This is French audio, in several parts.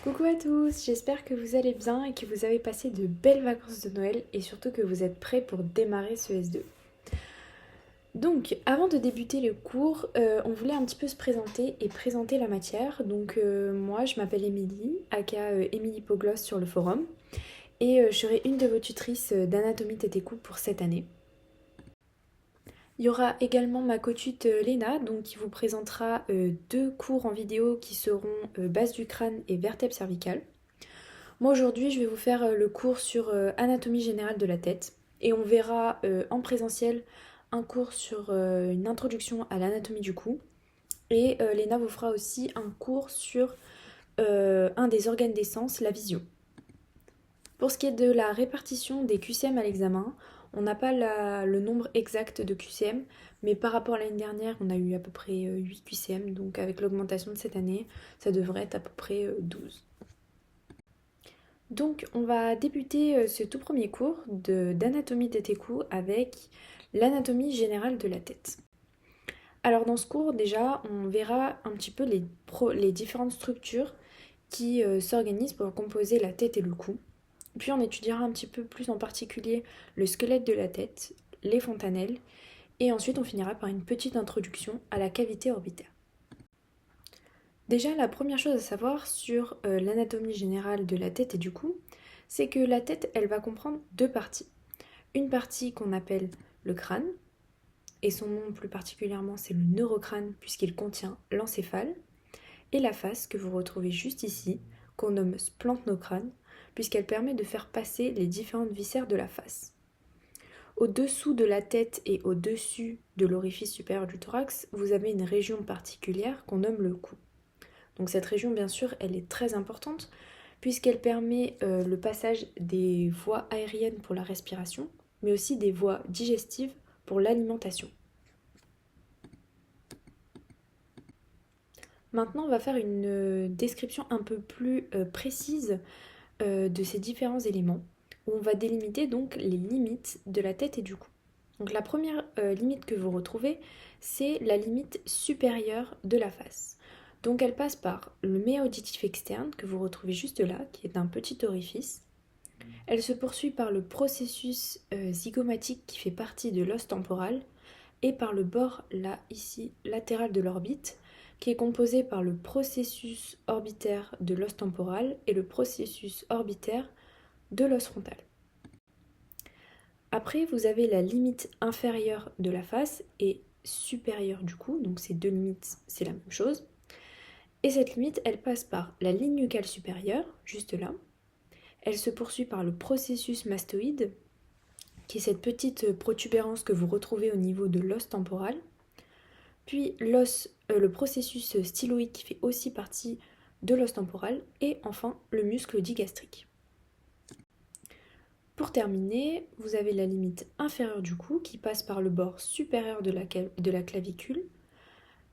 Coucou à tous, j'espère que vous allez bien et que vous avez passé de belles vacances de Noël et surtout que vous êtes prêts pour démarrer ce S2. Donc, avant de débuter le cours, on voulait un petit peu se présenter et présenter la matière. Donc, moi, je m'appelle Émilie, aka Émilie Poglos sur le forum, et je serai une de vos tutrices d'anatomie Tétécou pour cette année. Il y aura également ma co-tute Léna, donc qui vous présentera deux cours en vidéo qui seront base du crâne et vertèbre cervicale. Moi aujourd'hui je vais vous faire le cours sur anatomie générale de la tête et on verra en présentiel un cours sur une introduction à l'anatomie du cou et Léna vous fera aussi un cours sur un des organes des sens, la vision. Pour ce qui est de la répartition des QCM à l'examen, on n'a pas le nombre exact de QCM, mais par rapport à l'année dernière, on a eu à peu près 8 QCM, donc avec l'augmentation de cette année, ça devrait être à peu près 12. Donc on va débuter ce tout premier cours d'anatomie Tétécou avec l'anatomie générale de la tête. Alors dans ce cours déjà on verra un petit peu les différentes structures qui s'organisent pour composer la tête et le cou. Puis on étudiera un petit peu plus en particulier le squelette de la tête, les fontanelles et ensuite on finira par une petite introduction à la cavité orbitaire. Déjà, la première chose à savoir sur l'anatomie générale de la tête et du cou, c'est que la tête, elle va comprendre deux parties. Une partie qu'on appelle le crâne, et son nom plus particulièrement c'est le neurocrâne puisqu'il contient l'encéphale, et la face que vous retrouvez juste ici, qu'on nomme splanthnocrâne, puisqu'elle permet de faire passer les différentes viscères de la face. Au-dessous de la tête et au-dessus de l'orifice supérieur du thorax, vous avez une région particulière qu'on nomme le cou. Donc cette région, bien sûr, elle est très importante puisqu'elle permet le passage des voies aériennes pour la respiration, mais aussi des voies digestives pour l'alimentation. Maintenant, on va faire une description un peu plus précise de ces différents éléments, où on va délimiter donc les limites de la tête et du cou. Donc la première limite que vous retrouvez, c'est la limite supérieure de la face. Donc elle passe par le méa auditif externe, que vous retrouvez juste là, qui est un petit orifice. Elle se poursuit par le processus zygomatique qui fait partie de l'os temporal, et par le bord, là, ici, latéral de l'orbite, qui est composé par le processus orbitaire de l'os temporal et le processus orbitaire de l'os frontal. Après, vous avez la limite inférieure de la face et supérieure du cou, donc ces deux limites, c'est la même chose. Et cette limite, elle passe par la ligne nucale supérieure, juste là. Elle se poursuit par le processus mastoïde, qui est cette petite protubérance que vous retrouvez au niveau de l'os temporal. Puis le processus styloïde qui fait aussi partie de l'os temporal. Et enfin, le muscle digastrique. Pour terminer, vous avez la limite inférieure du cou qui passe par le bord supérieur de la clavicule,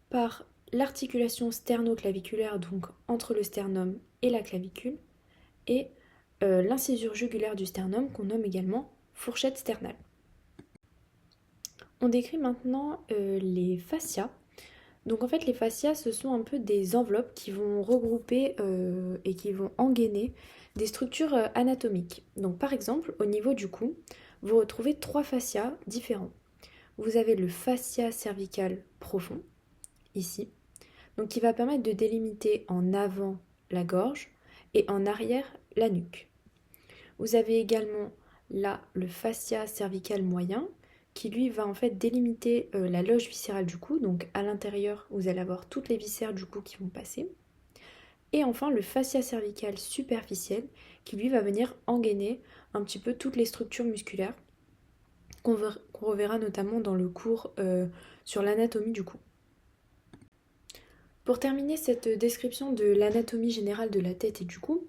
par l'articulation sternoclaviculaire, donc entre le sternum et la clavicule, et l'incisure jugulaire du sternum qu'on nomme également fourchette sternale. On décrit maintenant les fascias. Donc en fait les fascias ce sont un peu des enveloppes qui vont regrouper et qui vont engainer des structures anatomiques. Donc par exemple au niveau du cou, vous retrouvez trois fascias différents. Vous avez le fascia cervical profond, ici, donc qui va permettre de délimiter en avant la gorge et en arrière la nuque. Vous avez également là le fascia cervical moyen qui lui va en fait délimiter la loge viscérale du cou, donc à l'intérieur vous allez avoir toutes les viscères du cou qui vont passer. Et enfin le fascia cervical superficiel qui lui va venir engainer un petit peu toutes les structures musculaires qu'on reverra notamment dans le cours sur l'anatomie du cou. Pour terminer cette description de l'anatomie générale de la tête et du cou,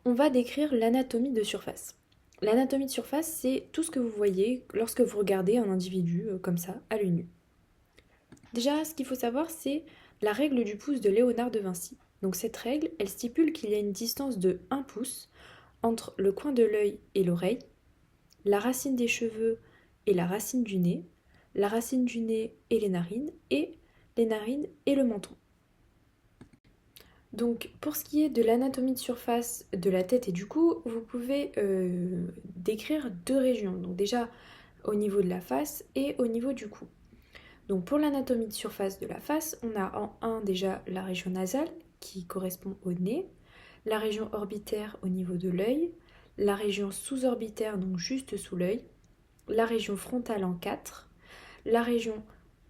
on va décrire l'anatomie de surface. L'anatomie de surface, c'est tout ce que vous voyez lorsque vous regardez un individu comme ça, à l'œil nu. Déjà, ce qu'il faut savoir, c'est la règle du pouce de Léonard de Vinci. Donc cette règle, elle stipule qu'il y a une distance de 1 pouce entre le coin de l'œil et l'oreille, la racine des cheveux et la racine du nez, la racine du nez et les narines le menton. Donc pour ce qui est de l'anatomie de surface de la tête et du cou, vous pouvez décrire deux régions. Donc déjà au niveau de la face et au niveau du cou. Donc pour l'anatomie de surface de la face, on a en 1 déjà la région nasale qui correspond au nez, la région orbitaire au niveau de l'œil, la région sous-orbitaire donc juste sous l'œil, la région frontale en 4, la région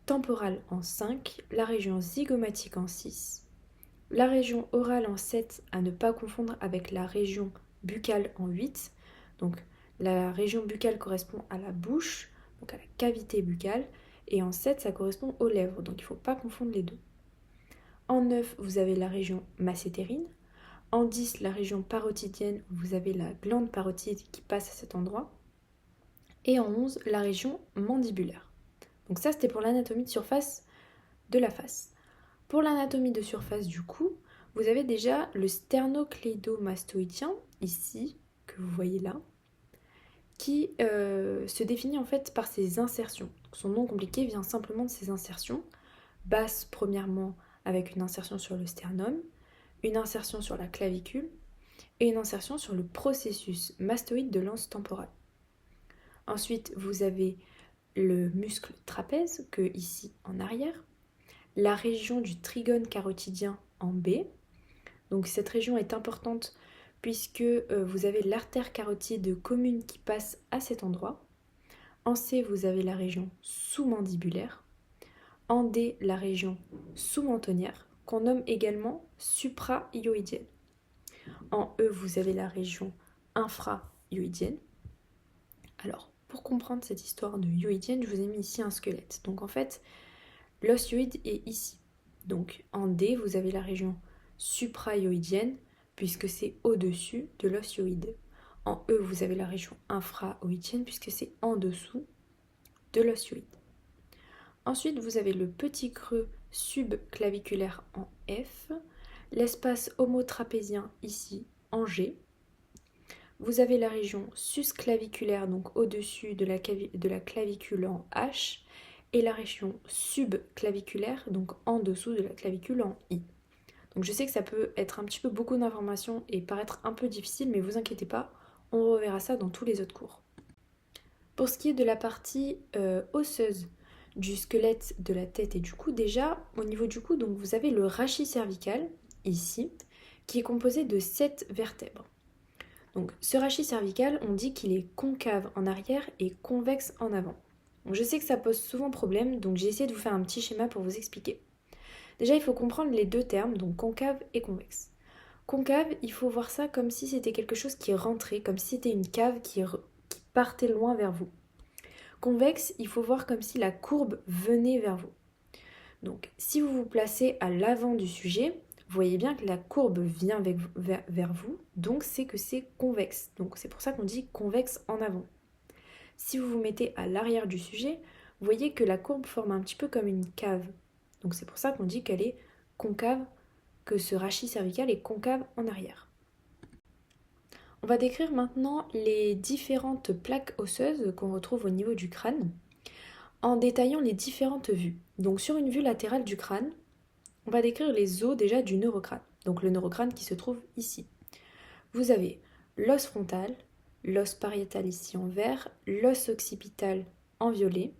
temporale en 5, la région zygomatique en 6, la région orale en 7 à ne pas confondre avec la région buccale en 8. Donc la région buccale correspond à la bouche, donc à la cavité buccale, et en 7 ça correspond aux lèvres, donc il ne faut pas confondre les deux. En 9 vous avez la région massétérine, en 10 la région parotidienne, vous avez la glande parotide qui passe à cet endroit, et en 11 la région mandibulaire. Donc ça c'était pour l'anatomie de surface de la face. Pour l'anatomie de surface du cou, vous avez déjà le sternocléidomastoïdien, ici, que vous voyez là, qui se définit en fait par ses insertions. Son nom compliqué vient simplement de ses insertions. Basse, premièrement, avec une insertion sur le sternum, une insertion sur la clavicule et une insertion sur le processus mastoïde de l'anse temporale. Ensuite, vous avez le muscle trapèze, que ici en arrière, la région du trigone carotidien en B. Donc cette région est importante puisque vous avez l'artère carotide commune qui passe à cet endroit. En C, vous avez la région sous-mandibulaire. En D, la région sous-mentonnière, qu'on nomme également supra-hyoïdienne. En E, vous avez la région infra-hyoïdienne. Alors, pour comprendre cette histoire de hyoïdienne, je vous ai mis ici un squelette. Donc en fait, l'os hyoïde est ici. Donc en D, vous avez la région suprahyoïdienne, puisque c'est au-dessus de l'os hyoïde. En E, vous avez la région infrahyoïdienne, puisque c'est en dessous de l'os hyoïde. Ensuite, vous avez le petit creux subclaviculaire en F, l'espace homotrapézien ici en G. Vous avez la région susclaviculaire, donc au-dessus de la clavicule en H, et la région subclaviculaire, donc en dessous de la clavicule en I. Donc je sais que ça peut être un petit peu beaucoup d'informations et paraître un peu difficile, mais vous inquiétez pas, on reverra ça dans tous les autres cours. Pour ce qui est de la partie osseuse du squelette de la tête et du cou, déjà au niveau du cou, donc vous avez le rachis cervical, ici, qui est composé de 7 vertèbres. Donc ce rachis cervical, on dit qu'il est concave en arrière et convexe en avant. Donc, je sais que ça pose souvent problème, donc j'ai essayé de vous faire un petit schéma pour vous expliquer. Déjà, il faut comprendre les deux termes, donc concave et convexe. Concave, il faut voir ça comme si c'était quelque chose qui rentrait, comme si c'était une cave qui partait loin vers vous. Convexe, il faut voir comme si la courbe venait vers vous. Donc, si vous vous placez à l'avant du sujet, vous voyez bien que la courbe vient vers vous, donc c'est que c'est convexe. Donc, c'est pour ça qu'on dit convexe en avant. Si vous vous mettez à l'arrière du sujet, vous voyez que la courbe forme un petit peu comme une cave. Donc c'est pour ça qu'on dit qu'elle est concave, que ce rachis cervical est concave en arrière. On va décrire maintenant les différentes plaques osseuses qu'on retrouve au niveau du crâne en détaillant les différentes vues. Donc sur une vue latérale du crâne, on va décrire les os déjà du neurocrâne. Donc le neurocrâne qui se trouve ici. Vous avez l'os frontal, l'os pariétal ici en vert, l'os occipital en violet,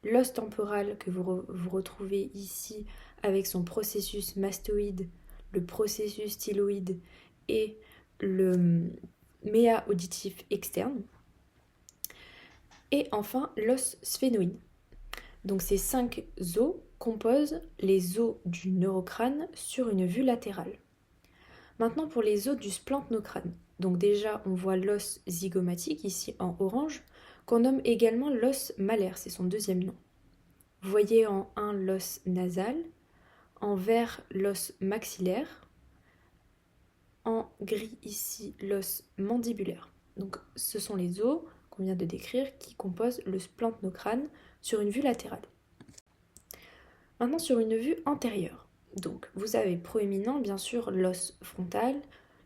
l'os temporal que vous retrouvez ici avec son processus mastoïde, le processus styloïde et le méa auditif externe. Et enfin l'os sphénoïde. Donc ces 5 os composent les os du neurocrâne sur une vue latérale. Maintenant pour les os du splantenocrâne. Donc déjà on voit l'os zygomatique ici en orange qu'on nomme également l'os malaire, c'est son deuxième nom. Vous voyez en 1 l'os nasal, en vert l'os maxillaire, en gris ici l'os mandibulaire. Donc ce sont les os qu'on vient de décrire qui composent le splantenocrâne sur une vue latérale. Maintenant sur une vue antérieure. Donc vous avez proéminent bien sûr l'os frontal,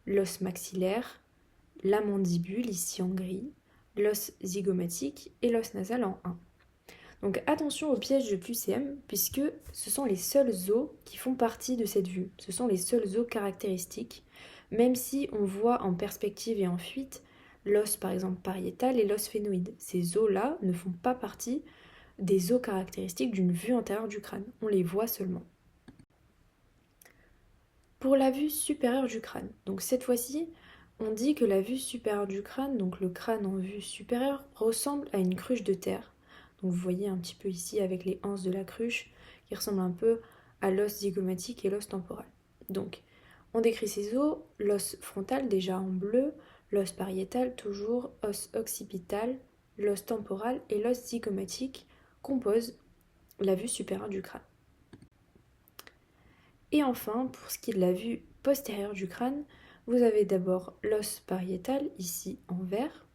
l'os maxillaire, la mandibule ici en gris, l'os zygomatique et l'os nasal en 1. Donc attention au piège de QCM, puisque ce sont les seuls os qui font partie de cette vue. Ce sont les seuls os caractéristiques, même si on voit en perspective et en fuite l'os par exemple pariétal et l'os phénoïde. Ces os-là ne font pas partie des os caractéristiques d'une vue antérieure du crâne. On les voit seulement. Pour la vue supérieure du crâne, donc cette fois-ci, on dit que la vue supérieure du crâne, donc le crâne en vue supérieure, ressemble à une cruche de terre. Donc vous voyez un petit peu ici avec les anses de la cruche qui ressemblent un peu à l'os zygomatique et l'os temporal. Donc on décrit ces os, l'os frontal déjà en bleu, l'os pariétal toujours, os occipital, l'os temporal et l'os zygomatique composent la vue supérieure du crâne. Et enfin, pour ce qui est de la vue postérieure du crâne, vous avez d'abord l'os pariétal, ici en vert,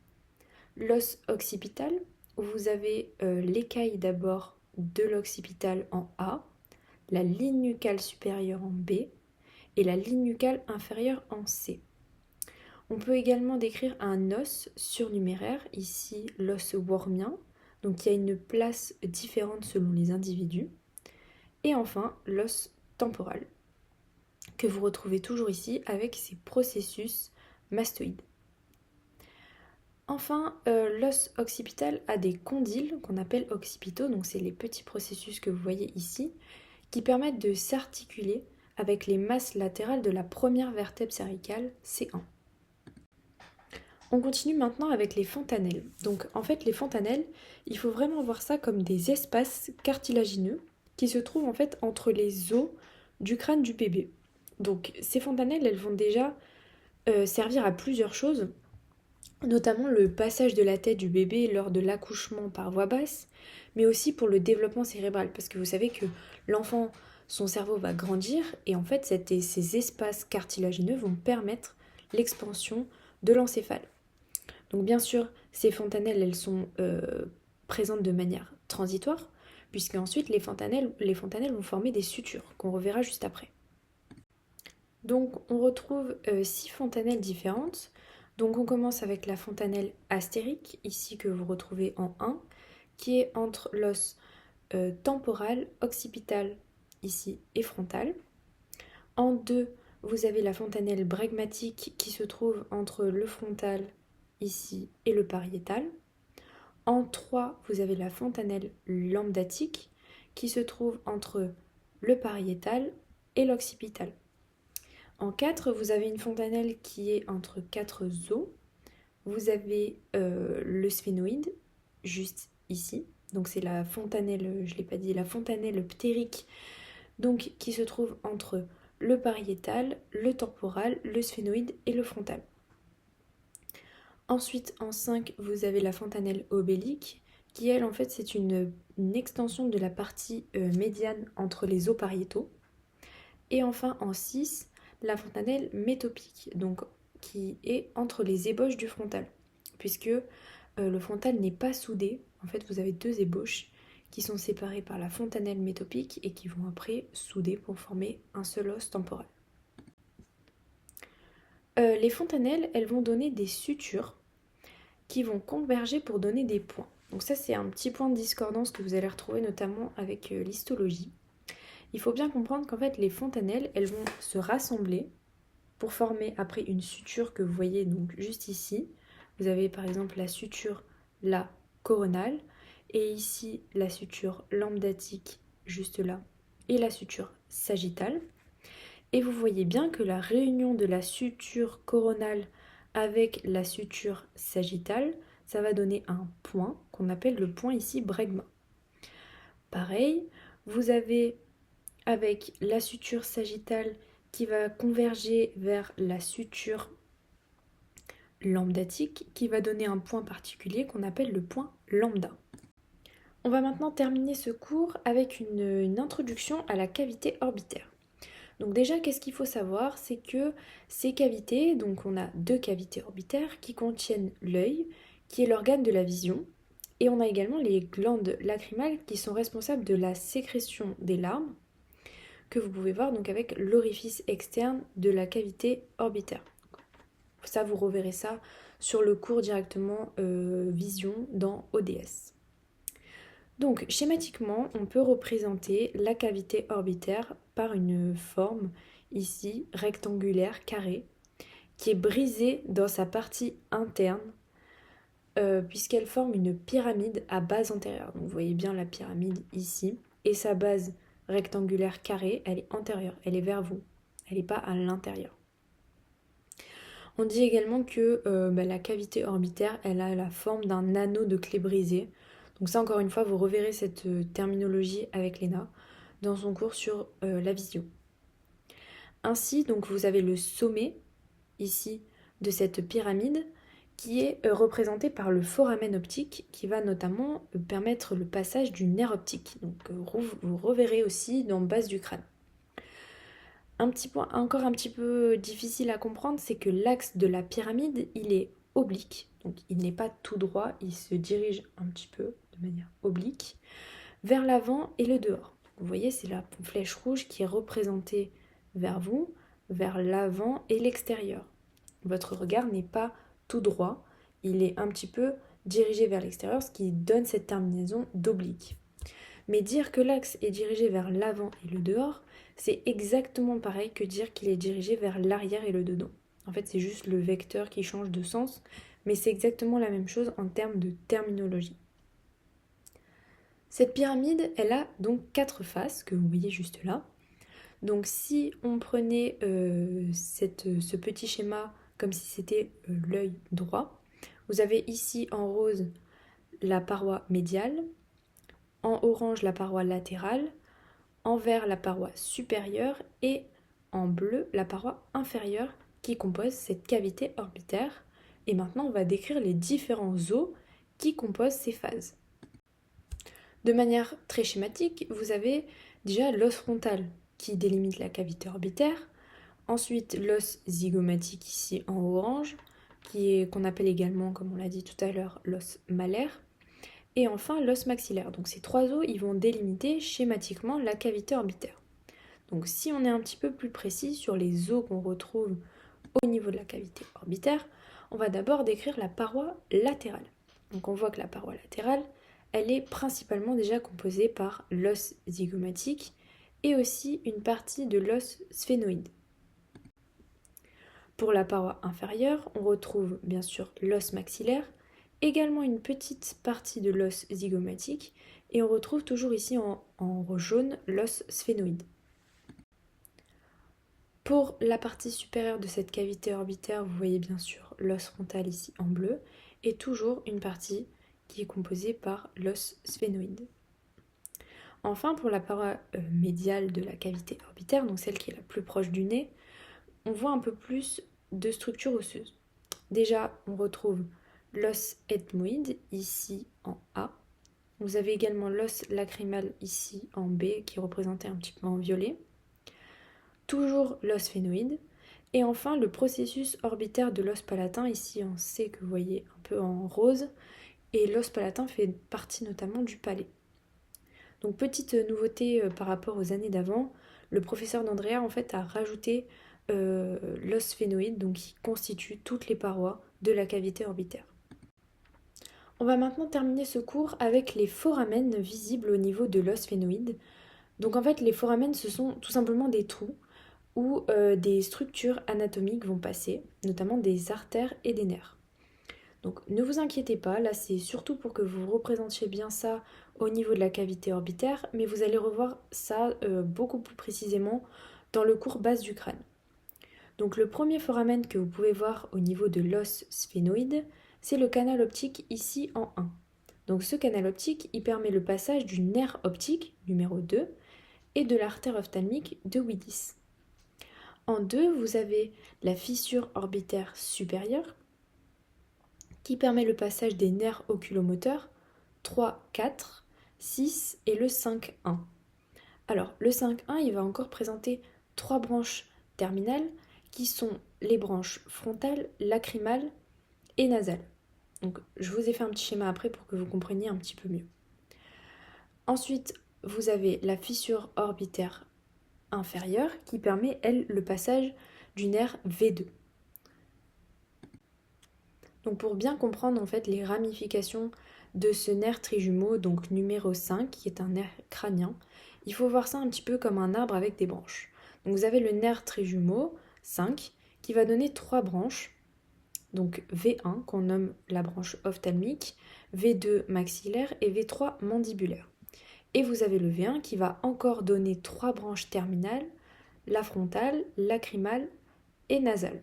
l'os occipital, où vous avez l'écaille d'abord de l'occipital en A, la ligne nucale supérieure en B et la ligne nucale inférieure en C. On peut également décrire un os surnuméraire, ici l'os wormien, donc il y a une place différente selon les individus. Et enfin, l'os temporal, que vous retrouvez toujours ici avec ses processus mastoïdes. Enfin, l'os occipital a des condyles qu'on appelle occipitaux, donc c'est les petits processus que vous voyez ici, qui permettent de s'articuler avec les masses latérales de la première vertèbre cervicale, C1. On continue maintenant avec les fontanelles. Donc en fait les fontanelles, il faut vraiment voir ça comme des espaces cartilagineux qui se trouvent en fait entre les os du crâne du bébé. Donc ces fontanelles, elles vont déjà servir à plusieurs choses, notamment le passage de la tête du bébé lors de l'accouchement par voie basse, mais aussi pour le développement cérébral, parce que vous savez que l'enfant, son cerveau va grandir, et en fait ces espaces cartilagineux vont permettre l'expansion de l'encéphale. Donc bien sûr, ces fontanelles, elles sont présentes de manière transitoire, puisque ensuite les fontanelles vont former des sutures, qu'on reverra juste après. Donc on retrouve 6 fontanelles différentes. Donc on commence avec la fontanelle astérique, ici que vous retrouvez en 1, qui est entre l'os temporal, occipital, ici, et frontal. En 2, vous avez la fontanelle bregmatique qui se trouve entre le frontal, ici, et le pariétal. En 3, vous avez la fontanelle lambdatique qui se trouve entre le pariétal et l'occipital. En 4, vous avez une fontanelle qui est entre 4 os. Vous avez le sphénoïde, juste ici. Donc c'est la fontanelle, je ne l'ai pas dit, la fontanelle ptérique, donc qui se trouve entre le pariétal, le temporal, le sphénoïde et le frontal. Ensuite, en 5, vous avez la fontanelle obélique, qui elle, en fait, c'est une extension de la partie médiane entre les os pariétaux. Et enfin, en 6, la fontanelle métopique, donc qui est entre les ébauches du frontal, puisque le frontal n'est pas soudé. En fait, vous avez 2 ébauches qui sont séparées par la fontanelle métopique et qui vont après souder pour former un seul os temporal. Les fontanelles, elles vont donner des sutures qui vont converger pour donner des points. Donc ça, c'est un petit point de discordance que vous allez retrouver notamment avec l'histologie. Il faut bien comprendre qu'en fait, les fontanelles, elles vont se rassembler pour former après une suture que vous voyez donc juste ici. Vous avez par exemple la suture là coronale et ici la suture lambdatique juste là et la suture sagittale. Et vous voyez bien que la réunion de la suture coronale avec la suture sagittale, ça va donner un point qu'on appelle le point ici bregma. Pareil, vous avez avec la suture sagittale qui va converger vers la suture lambdatique qui va donner un point particulier qu'on appelle le point lambda. On va maintenant terminer ce cours avec une introduction à la cavité orbitaire. Donc déjà, qu'est-ce qu'il faut savoir? C'est que ces cavités, donc on a 2 cavités orbitaires qui contiennent l'œil, qui est l'organe de la vision, et on a également les glandes lacrymales qui sont responsables de la sécrétion des larmes, que vous pouvez voir donc avec l'orifice externe de la cavité orbitaire. Ça, vous reverrez ça sur le cours directement vision dans ODS. Donc schématiquement, on peut représenter la cavité orbitaire par une forme ici rectangulaire carrée qui est brisée dans sa partie interne puisqu'elle forme une pyramide à base antérieure. Donc vous voyez bien la pyramide ici et sa base rectangulaire carrée, elle est antérieure, elle est vers vous, elle n'est pas à l'intérieur. On dit également que la cavité orbitaire, elle a la forme d'un anneau de clé brisé. Donc ça, encore une fois, vous reverrez cette terminologie avec Léna dans son cours sur la vision. Ainsi, donc vous avez le sommet, ici, de cette pyramide, qui est représenté par le foramen optique, qui va notamment permettre le passage du nerf optique. Donc vous reverrez aussi dans la base du crâne. Un petit point encore un petit peu difficile à comprendre, c'est que l'axe de la pyramide, il est oblique, donc il n'est pas tout droit, il se dirige un petit peu de manière oblique vers l'avant et le dehors. Vous voyez, c'est la flèche rouge qui est représentée vers vous, vers l'avant et l'extérieur. Votre regard n'est pas tout droit, il est un petit peu dirigé vers l'extérieur, ce qui donne cette terminaison d'oblique. Mais dire que l'axe est dirigé vers l'avant et le dehors, c'est exactement pareil que dire qu'il est dirigé vers l'arrière et le dedans. En fait, c'est juste le vecteur qui change de sens, mais c'est exactement la même chose en termes de terminologie. Cette pyramide, elle a donc 4 faces, que vous voyez juste là. Donc si on prenait ce petit schéma comme si c'était l'œil droit, vous avez ici en rose la paroi médiale, en orange la paroi latérale, en vert la paroi supérieure et en bleu la paroi inférieure qui compose cette cavité orbitaire. Et maintenant on va décrire les différents os qui composent ces phases. De manière très schématique, vous avez déjà l'os frontal qui délimite la cavité orbitaire, ensuite l'os zygomatique ici en orange, qu'on appelle également, comme on l'a dit tout à l'heure, l'os malaire, et enfin l'os maxillaire. Donc ces 3 os, ils vont délimiter schématiquement la cavité orbitaire. Donc si on est un petit peu plus précis sur les os qu'on retrouve au niveau de la cavité orbitaire, on va d'abord décrire la paroi latérale. Donc on voit que la paroi latérale, elle est principalement déjà composée par l'os zygomatique et aussi une partie de l'os sphénoïde. Pour la paroi inférieure, on retrouve bien sûr l'os maxillaire, également une petite partie de l'os zygomatique, et on retrouve toujours ici en jaune l'os sphénoïde. Pour la partie supérieure de cette cavité orbitaire, vous voyez bien sûr l'os frontal ici en bleu, et toujours une partie qui est composée par l'os sphénoïde. Enfin, pour la paroi médiale de la cavité orbitaire, donc celle qui est la plus proche du nez, on voit un peu plus de structure osseuse. Déjà, on retrouve l'os ethmoïde ici en A. Vous avez également l'os lacrymal ici en B qui est représenté un petit peu en violet. Toujours l'os sphénoïde. Et enfin, le processus orbitaire de l'os palatin ici en C que vous voyez un peu en rose. Et l'os palatin fait partie notamment du palais. Donc petite nouveauté par rapport aux années d'avant, le professeur d'Andrea en fait a rajouté l'os sphénoïde, donc qui constitue toutes les parois de la cavité orbitaire. On va maintenant terminer ce cours avec les foramen visibles au niveau de l'os sphénoïde. Donc en fait les foramen ce sont tout simplement des trous où des structures anatomiques vont passer, notamment des artères et des nerfs. Donc ne vous inquiétez pas, là c'est surtout pour que vous représentiez bien ça au niveau de la cavité orbitaire, mais vous allez revoir ça beaucoup plus précisément dans le cours base du crâne. Donc le premier foramen que vous pouvez voir au niveau de l'os sphénoïde, c'est le canal optique ici en 1. Donc ce canal optique, il permet le passage du nerf optique, numéro 2, et de l'artère ophtalmique de Willis. En 2, vous avez la fissure orbitaire supérieure, qui permet le passage des nerfs oculomoteurs 3, 4, 6 et le 5-1. Alors le 5-1, il va encore présenter 3 branches terminales qui sont les branches frontales, lacrymales et nasales. Donc je vous ai fait un petit schéma après pour que vous compreniez un petit peu mieux. Ensuite, vous avez la fissure orbitaire inférieure qui permet, elle, le passage du nerf V2. Donc pour bien comprendre en fait les ramifications de ce nerf trijumeau, donc numéro 5, qui est un nerf crânien. Il faut voir ça un petit peu comme un arbre avec des branches. Donc vous avez le nerf trijumeau 5 qui va donner 3 branches, donc V1 qu'on nomme la branche ophtalmique, V2 maxillaire et V3 mandibulaire. Et vous avez le V1 qui va encore donner 3 branches terminales, la frontale, lacrymale et nasale.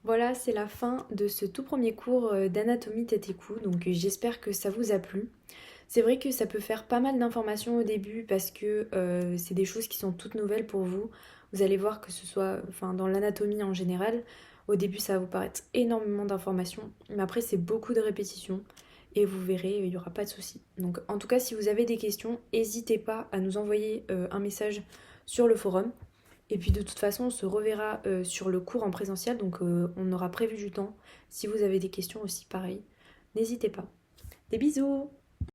Voilà, c'est la fin de ce tout premier cours d'anatomie tête et cou, donc j'espère que ça vous a plu. C'est vrai que ça peut faire pas mal d'informations au début parce que c'est des choses qui sont toutes nouvelles pour vous. Vous allez voir que ce soit dans l'anatomie en général, au début ça va vous paraître énormément d'informations, mais après c'est beaucoup de répétitions et vous verrez, il n'y aura pas de souci. Donc en tout cas, si vous avez des questions, n'hésitez pas à nous envoyer un message sur le forum. Et puis de toute façon, on se reverra sur le cours en présentiel, donc on aura prévu du temps. Si vous avez des questions aussi, pareil, n'hésitez pas. Des bisous!